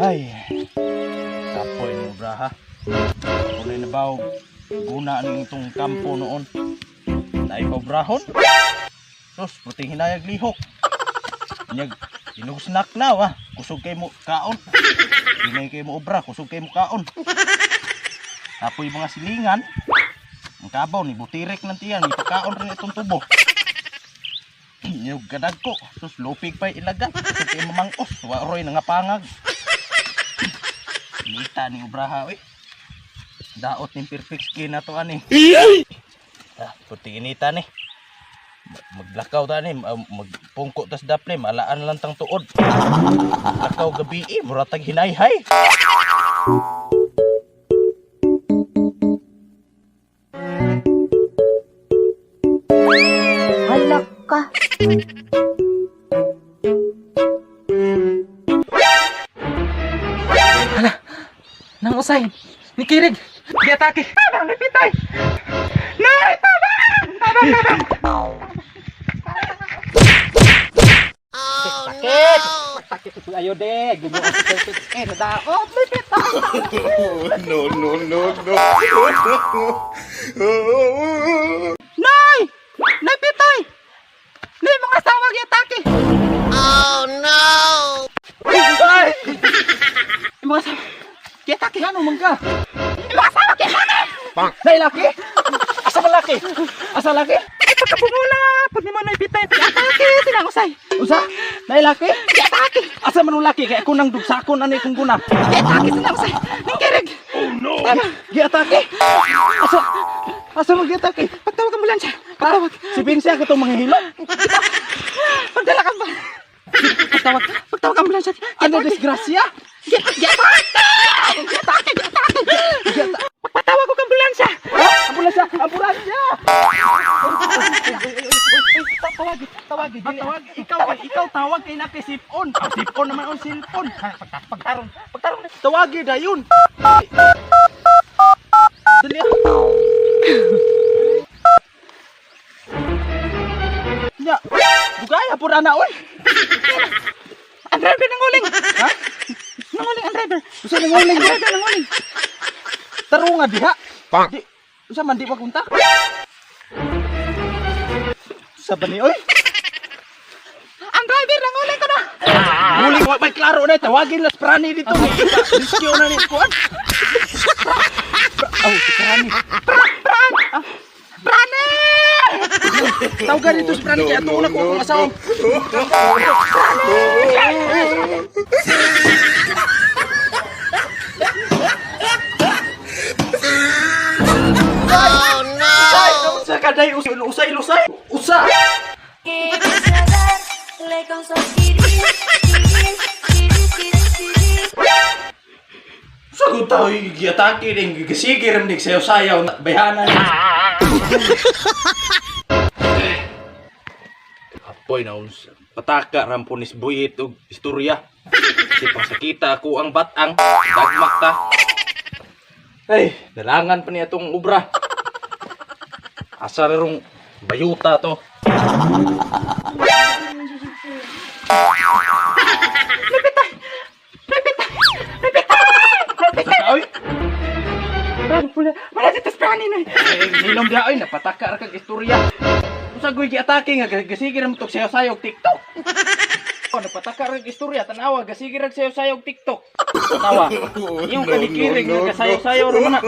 Ay, kapoy mo bra ha. Kulay na ba guna ning itong kampo noon? Naipabrahon? Sus, puting hinayag lihok. Nyag, inug snack na wa. Kusog kay mo kaon. Hinay kay mo obra, kusog kay mo kaon. Tapoy mga silingan. Ang kabaw ni butirik ng tiyan, ipakaon rin itong tubo. Nyug gadag ko. Sus, lupig pa ilaga. Kusog kay mamangos, waroy nangapangag. Nita ni obraha we. Daot ni perfect skin na to ani. Puti inita ni. Maglakaw ta ni, magpungko tas daple, malaan lang tang tuod. Lakaw gabi muratag hinayhay. Halak ka. Hala, nang usay, ni Kirig, di atake. Tabang, nipitay. Nay, tabang! Tabang! Sakit! Sakit ito ayo deh, gumo ang sakit. Nadaot, nipitay. No. Nay! Nipitay! Nay, mga asawa gi atake. Oh no! Ay! Mga asawa gi atake. Ano man ka? Mga asawa gi atake. Nay, laki? Asa man laki? Asa laki? Ay, pagkabungula! Pag ni mo nipitay, atake silang usay. Usa? Nay, laki? Gi atake. Asa man ang laki? Kaya ako nang dugsakon ani kung guna. Gi atake silang usay. Ning Kirig. Oh no! Gi atake. Asa mo gi atake? Pagtawag ang ambulansya. Pagtawag. Si Pinsya ka itong mga hilo. Pagdala ka ba? Pagtawag ang ambulansya. Ano disgrasya? Gi atake. Pagpatawag ko ang ambulansya. Ambulansya! Tawag. Ikaw tawag kay na kay sipon. Sipon naman ang silpon. Pagtarong. Tawagi dayon. Dali. Nya, bugaya pud ana oy. Ang driver nanguling. Ha? Nanguling ang driver. Usa nanguling. Driver nanguling. Tarunga diha. Di, usa man di magunta. Sa bani oy. Ang driver nanguling ko na. Nguling wa may klaro na tawagin las prani dito. Rescue na ni kuan. Si prani. Prane! Tawagan dito si prani kaya tuon ako kung asawa. Oh no! Usa kaday usay. Usa. Sagot tao giatake ning gisigir ning sayaw-sayaw na bayhanan. Apoy na uns pataka ramponis buyit og istorya. Si pasakita ako ang batang dagmak ta. Ay, dalangan pa niya itong ubra. Asa rong bayuta to. Ay! Wala dito sa prane na. Nilom dia ay napataka ra kag istorya. Usa goy giatake nga gasigir mo tok sayaw-sayaw TikTok. Napataka ra kag istorya tanawa gasigir ra sayaw-sayaw TikTok. Tanawa. Yung kanikirig nga sayaw-sayaw ra man na.